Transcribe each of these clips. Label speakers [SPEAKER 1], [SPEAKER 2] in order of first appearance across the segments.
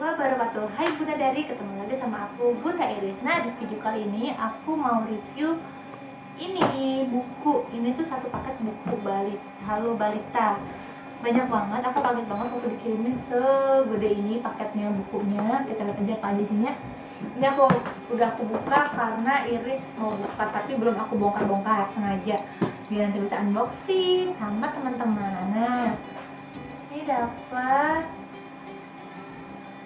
[SPEAKER 1] warahmatullahi wabarakatuh. Hai Bunda Dari, ketemu lagi sama aku Bunda Iris. Nah, di video kali ini aku mau review ini buku. Ini tuh satu paket buku Halo Balita. Banyak banget, aku kaget banget waktu dikirimin segede ini paketnya bukunya. Kita lihat aja apa aja isinya. Ini udah aku buka karena Iris mau buka, tapi belum aku bongkar-bongkar sengaja biar nanti bisa unboxing sama teman-teman. Nah, ini dapat,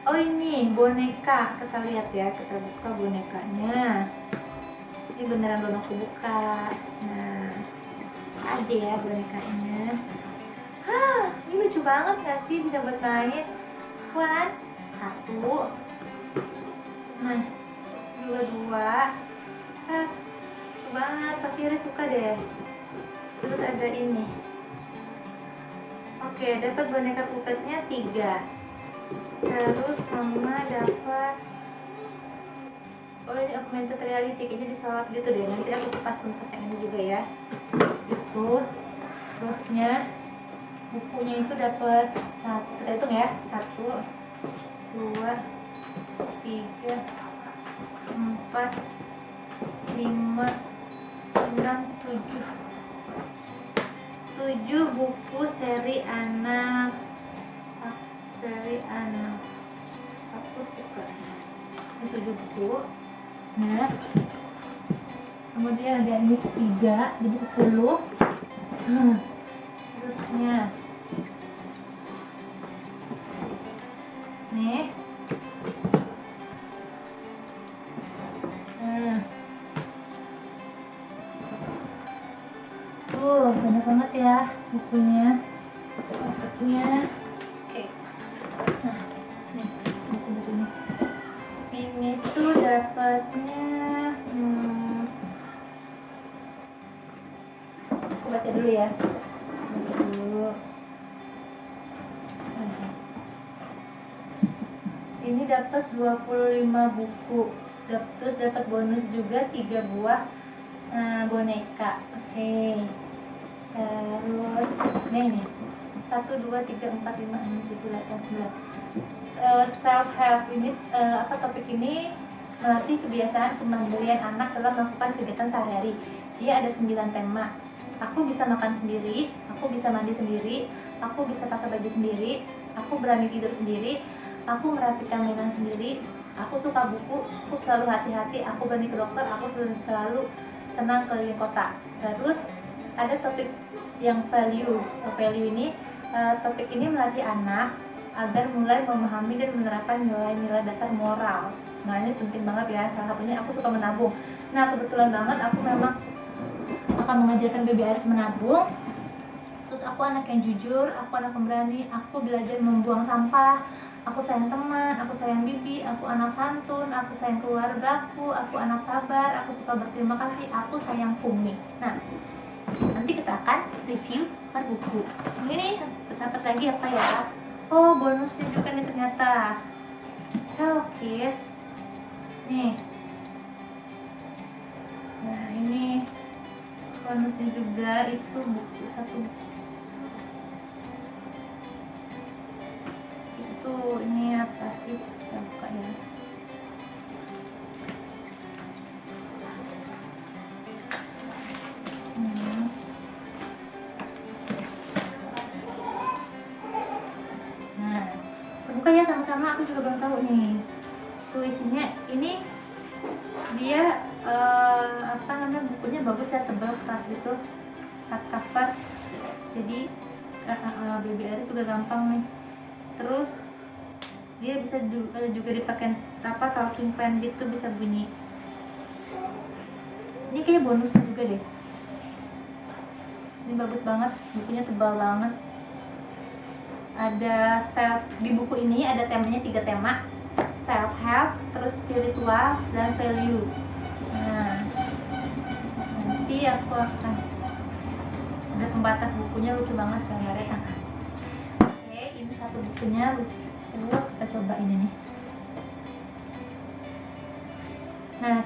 [SPEAKER 1] oh ini boneka, kita lihat ya, kita buka bonekanya. Ini beneran belum aku buka. Nah, ada ya bonekanya. Hah, ini lucu banget gak sih, bisa buat main. One, satu. Nah, dua. Lucu banget, pasti Iris suka deh. Terus ada ini. Oke, dapat boneka pupetnya 3. Terus sama dapat, oh ini augmented reality, kayaknya disolot gitu deh. Nanti aku kupas tuntas yang ini juga ya. Itu terusnya bukunya itu dapat satu, kita hitung ya, 1, 2, 3, 4, 5, 6, 7 buku seri anak. Aku suka ini 7 buku. Nah, kemudian ada ini 3, jadi 10. Terusnya nih, tuh banyak banget ya bukunya. Nah, nih buku-bukunya. Ini tuh dapatnya, aku baca dulu ya. Ini dapat 25 buku. Terus dapat bonus juga 3 buah boneka. Oke. Terus nih 1, 2, 3, 4, 5, 6, 7, 8, 9. Self help ini, topik ini melatih kebiasaan kemandirian anak dalam melakukan kegiatan sehari-hari. Dia ada 9 tema. Aku bisa makan sendiri, aku bisa mandi sendiri, aku bisa pakai baju sendiri, aku berani tidur sendiri, aku merapikan mainan sendiri, aku suka buku, aku selalu hati-hati, aku berani ke dokter, aku selalu senang keliling kota. Terus ada topik yang value ini, topik ini melatih anak agar mulai memahami dan menerapkan nilai-nilai dasar moral. Nah, ini penting banget ya. Salah satunya aku suka menabung. Nah, kebetulan banget aku memang akan mengajarkan baby Iris menabung. Terus aku anak yang jujur, aku anak pemberani, aku belajar membuang sampah, aku sayang teman, aku sayang bibi, aku anak santun, aku sayang keluargaku, aku anak sabar, aku suka berterima kasih, aku sayang Fumi. Nah, nanti kita akan review per buku. Ini dapat lagi apa ya? Oh, bonusnya juga nih ternyata. Hello Kids. Nih. Nah, ini bonusnya juga, itu buku satu. Itu ini apa sih? Kita buka ya. Buka ya sama-sama, aku juga belum tahu nih. Tulisannya ini dia bukunya bagus ya, tebal keras gitu, hardcover. Jadi baby Iris juga gampang nih. Terus dia bisa juga dipakai talking pen gitu, bisa bunyi. Ini kayak bonusnya juga deh. Ini bagus banget, bukunya tebal banget. Ada di buku ini ada temanya 3 tema, self help, terus spiritual, dan value. Nah, nanti aku akan ada pembatas bukunya, lucu banget gambarnya. Oke, ini satu bukunya lucu. Kita coba ini nih. Nah,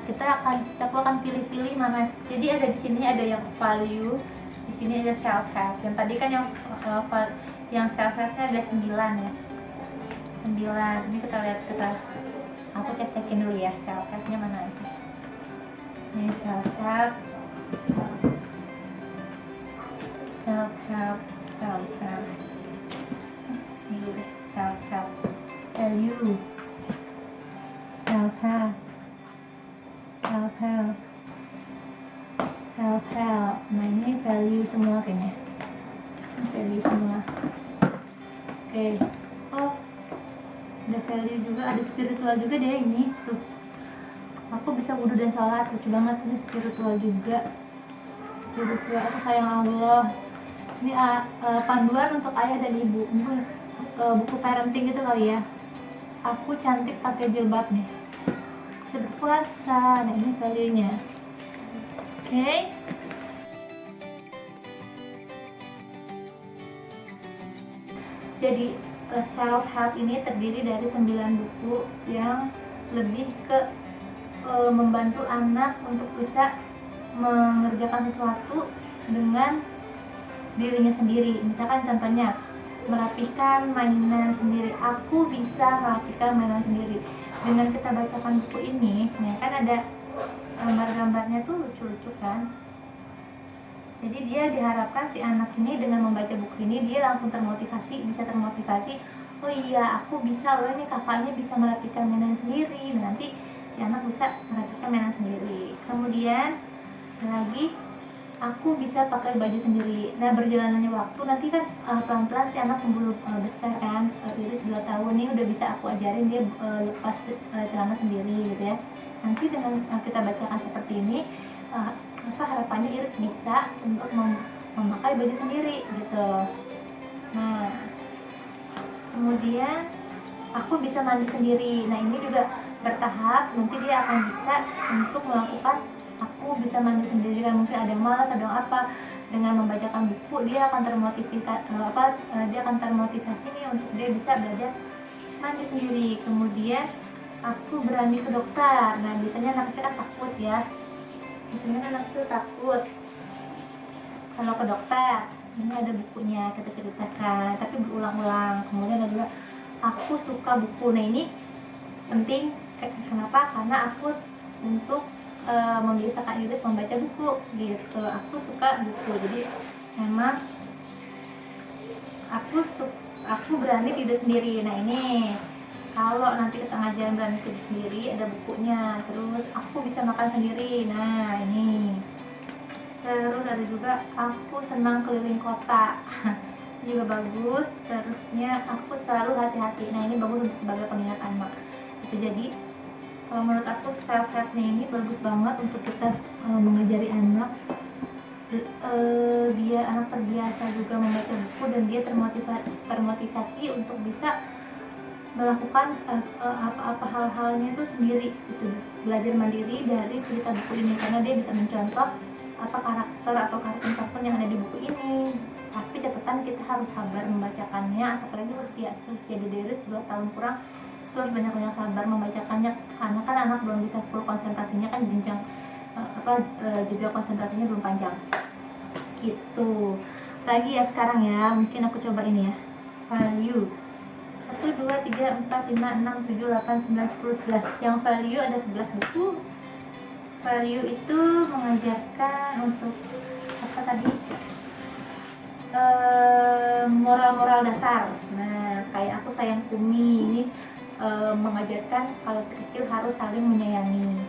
[SPEAKER 1] aku akan pilih-pilih mana. Jadi ada di sini ada yang value, di sini ada self help. Yang tadi kan yang self helpnya ada 9 ya. 9. Ini kita lihat, aku cek-cekin dulu ya self help-nya mana aja. Ini self help, self help, self help, self help, value, self help, self help, self help. Nah ini value semua kayaknya, value semua. Oke. Oh, ada value juga, ada spiritual juga deh ini tuh. Aku bisa wudhu dan sholat, lucu banget. Ini spiritual juga, spiritual. Aku sayang Allah. Ini panduan untuk ayah dan ibu, mungkin buku parenting gitu kali ya. Aku cantik pakai jilbab nih, bisa berpuasa. Nah ini value-nya. Oke. Jadi self help ini terdiri dari 9 buku yang lebih ke membantu anak untuk bisa mengerjakan sesuatu dengan dirinya sendiri. Misalkan contohnya merapihkan mainan sendiri. Aku bisa merapihkan mainan sendiri. Dengan kita bacakan buku ini, ya kan ada gambar-gambarnya tuh lucu-lucu kan. Jadi dia diharapkan si anak ini dengan membaca buku ini dia langsung termotivasi, bisa termotivasi. Oh iya, aku bisa loh, ini kakaknya bisa merapikan mainan sendiri. Nanti si anak bisa merapikan mainan sendiri. Kemudian lagi, aku bisa pakai baju sendiri. Nah berjalannya waktu nanti kan pelan-pelan si anak belum besar kan, Iris 2 tahun nih udah bisa aku ajarin dia lepas celana sendiri gitu ya. Nanti dengan kita bacakan seperti ini, harapannya Iris bisa untuk memakai baju sendiri gitu. Nah kemudian aku bisa mandi sendiri. Nah ini juga bertahap, nanti dia akan bisa untuk melakukan aku bisa mandi sendiri. Kan mungkin ada yang malas, ada yang apa. Dengan membacakan buku dia akan termotivasi nih untuk dia bisa belajar mandi sendiri. Kemudian aku berani ke dokter. Nah biasanya anak kecil kan takut ya, biasanya anak kecil takut kalau ke dokter. Ini ada bukunya, kita ceritakan tapi berulang-ulang. Kemudian ada juga aku suka buku. Nah ini penting, kenapa? Karena aku untuk membiasakan Iris membaca buku gitu. Aku suka buku, jadi memang aku berani tidur sendiri. Nah ini kalau nanti kita ngajarin berani tidur sendiri ada bukunya. Terus aku bisa makan sendiri. Nah ini terus ada juga aku senang keliling kota. Ini juga bagus. Terusnya aku selalu hati-hati. Nah ini bagus untuk sebagai pengingat anak itu. Jadi kalau menurut aku self help ini bagus banget untuk kita mengajari anak, biar anak terbiasa juga membaca buku dan dia termotivasi untuk bisa melakukan apa hal-halnya itu sendiri gitu. Belajar mandiri dari cerita buku ini karena dia bisa mencontoh apa karakter atau kartun-kartun yang ada di buku ini. Tapi catatan kita harus sabar membacakannya, apalagi usia Iris 2 tahun kurang. Itu harus banyak-banyak sabar membacakannya karena kan anak belum bisa full konsentrasinya kan, jenjang jeda konsentrasinya belum panjang gitu. Lagi ya sekarang ya, mungkin aku coba ini ya, value 1, 2, 3, 4, 5, 6, 7, 8, 9, 10, 11. Yang value ada 11 buku. Value itu mengajarkan untuk apa tadi, moral-moral dasar. Nah kayak aku sayang Kumi ini mengajarkan kalau sekecil harus saling menyayangi.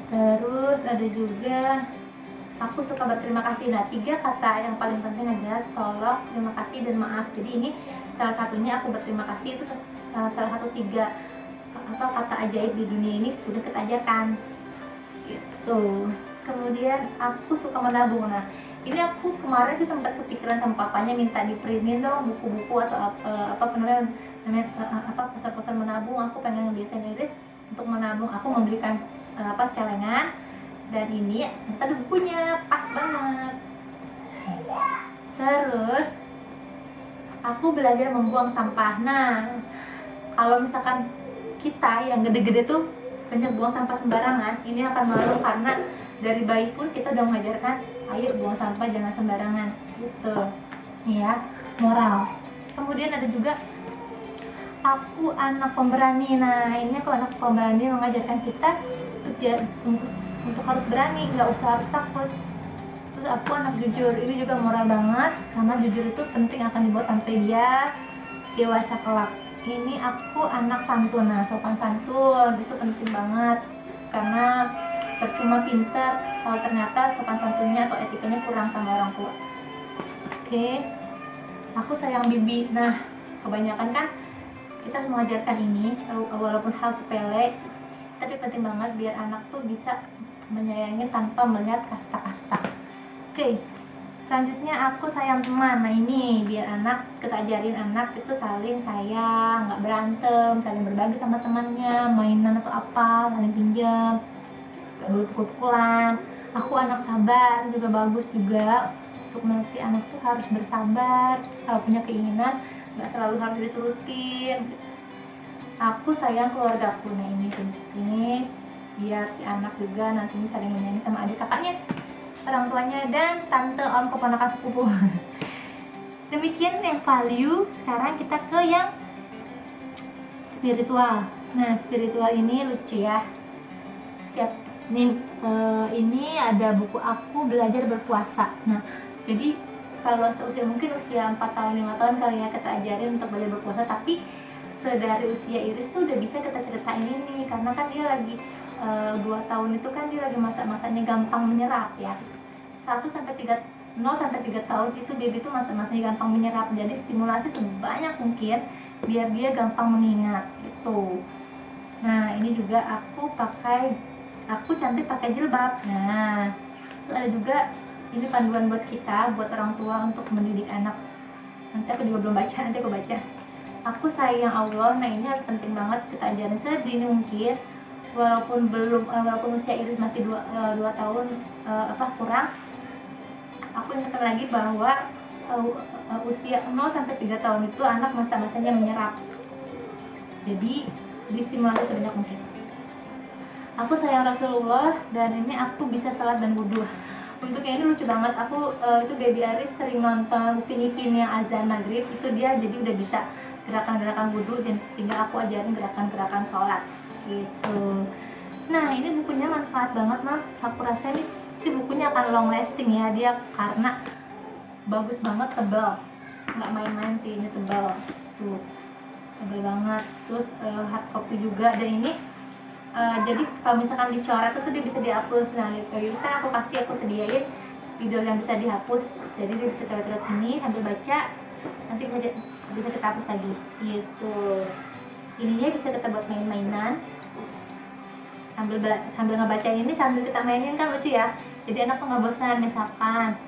[SPEAKER 1] Terus ada juga aku suka berterima kasih. Nah 3 kata yang paling penting adalah tolong, terima kasih, dan maaf. Jadi ini salah satunya, aku berterima kasih itu salah satu 3 kata ajaib di dunia ini sudah kita ajarkan gitu. Kemudian aku suka menabung. Nah ini aku kemarin sih sempat kepikiran sama papanya minta diprintin dong buku-buku atau poster-poster menabung. Aku pengen ngebiasain Iris untuk menabung. Aku membelikan celengan, dan ini ada bukunya, pas banget. Terus aku belajar membuang sampah. Nah kalau misalkan kita yang gede-gede tuh banyak buang sampah sembarangan, ini akan malu karena dari bayi pun kita udah mengajarkan ayo buang sampah jangan sembarangan gitu. Nih ya, moral. Kemudian ada juga Aku anak pemberani. Nah, ini aku anak pemberani mengajarkan kita untuk harus berani, nggak usah harus takut. Terus aku anak jujur. Ini juga moral banget, karena jujur itu penting akan dibuat sampai dia dewasa kelak. Ini aku anak santun. Nah, sopan santun itu penting banget, karena percuma pintar kalau ternyata sopan santunnya atau etikanya kurang sama orang tua. Oke. Aku sayang bibi. Nah, kebanyakan kan kita harus mengajarkan ini, walaupun hal sepele, tapi penting banget biar anak tuh bisa menyayangi tanpa melihat kasta-kasta. Oke, selanjutnya aku sayang teman. Nah, ini biar anak, kita ajarin anak itu saling sayang, nggak berantem, saling berbagi sama temannya, mainan atau apa, saling pinjam, nggak boleh pukul-pukulan. Aku anak sabar juga bagus juga, untuk mengerti anak tuh harus bersabar, kalau punya keinginan nggak selalu harus diturutin. Aku sayang keluargaku. Nah, ini biar si anak juga nantinya saling menyayangi sama adik kakaknya, orang tuanya, dan tante, om, keponakan, sepupu. Demikian yang value. Sekarang kita ke yang spiritual. Nah, spiritual ini lucu ya. Siap. Ini ada buku Aku Belajar Berpuasa. Nah, jadi kalau seusia mungkin usia 4 tahun 5 tahun kali ya kita ajarin untuk belajar berpuasa, tapi sedari usia Iris tuh udah bisa kita ceritain ini, karena kan dia lagi 2 tahun itu kan dia lagi masa-masanya gampang menyerap ya. 0 sampai 3 tahun itu baby tuh masa-masanya gampang menyerap, jadi stimulasi sebanyak mungkin biar dia gampang mengingat gitu. Nah, ini juga aku cantik pakai jilbab. Nah, terus ada juga ini panduan buat kita, buat orang tua untuk mendidik anak. Nanti aku juga belum baca, nanti aku baca. Aku sayang Allah. Nah, ini harus penting banget kita ajarin sedini mungkin, walaupun usia Iris masih 2 tahun kurang. Aku ingatkan lagi bahwa usia 0 sampai 3 tahun itu anak masa-masanya menyerap, jadi distimulasi sebanyak mungkin. Aku sayang Rasulullah, dan ini aku bisa salat dan wudhu. Untuk yang ini lucu banget, aku itu baby Aris sering nonton Upin Ipin yang azan maghrib, itu dia jadi udah bisa gerakan-gerakan wudhu, dan tinggal aku ajarin gerakan-gerakan sholat gitu. Nah, ini bukunya manfaat banget, Mam. Aku rasa ini si bukunya akan long lasting ya, dia karena bagus banget, tebal, nggak main-main sih, ini tebal tuh, tebal banget. Terus hard copy juga, dan ini jadi kalau misalkan dicoret itu dia bisa dihapus. Nah, bisa aku sediain spidol yang bisa dihapus, jadi dia bisa coret-coret sini sambil baca, nanti bisa kita hapus lagi gitu. Ininya bisa kita buat main-mainan sambil ngebacain ini, sambil kita mainin kan lucu ya, jadi anak tuh nggak bosan. Misalkan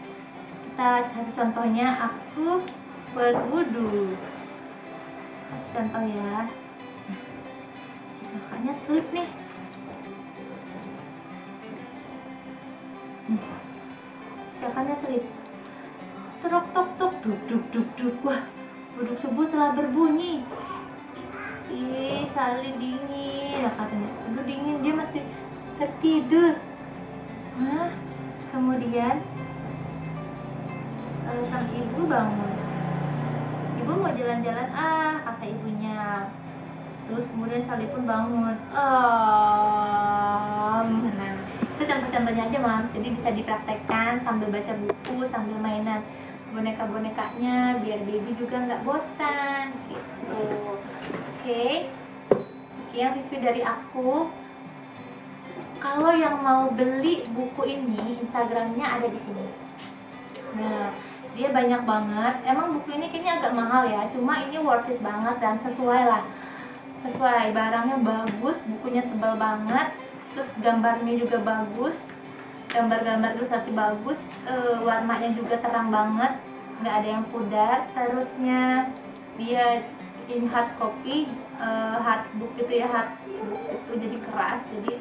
[SPEAKER 1] kita kasih contohnya, aku berwudu, contoh ya. Kakaknya slip nih. Kakaknya slip. Tok tok tok, duk. Wah, buduk subuh telah berbunyi. Ih, Sali dingin. Nah, katanya, aduh dingin, dia masih tertidur. Nah, kemudian sang ibu bangun. Ibu mau jalan-jalan, kata ibunya. Terus kemudian Sali pun bangun. Nah, itu contoh-contohnya aja, Mam. Jadi bisa dipraktekkan sambil baca buku, sambil mainan boneka-bonekanya, biar baby juga nggak bosan gitu. Oke. Sekian review dari aku. Kalau yang mau beli buku ini, Instagramnya ada di sini. Nah, dia banyak banget. Emang buku ini kayaknya agak mahal ya, cuma ini worth it banget dan sesuai lah. Sesuai, barangnya bagus, bukunya tebal banget, terus gambarnya juga bagus, gambar-gambar ilustrasi bagus, warnanya juga terang banget, nggak ada yang pudar. Terusnya dia in hard copy, hard book gitu ya, hard book itu jadi keras. Jadi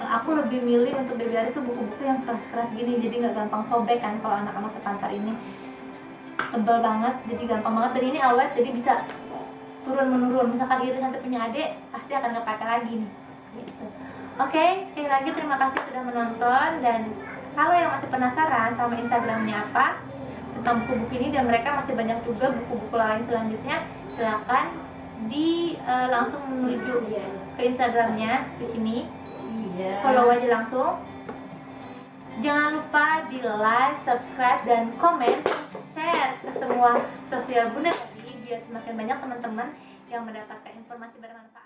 [SPEAKER 1] aku lebih milih untuk baby Aris tuh buku-buku yang keras-keras gini, jadi nggak gampang sobek kan. Kalau anak-anak sepantar ini tebal banget, jadi gampang banget. Dan ini awet, jadi bisa turun-menurun. Misalkan Iris nanti punya adik, pasti akan kepake lagi nih gitu. Oke, sekali lagi terima kasih sudah menonton, dan kalau yang masih penasaran sama Instagramnya apa tentang buku-buku ini, dan mereka masih banyak juga buku-buku lain selanjutnya, silakan langsung menuju ke Instagramnya di sini. Follow aja langsung. Jangan lupa di like, subscribe, dan komen, share ke semua sosial Bunda tadi biar semakin banyak teman-teman yang mendapatkan informasi bermanfaat.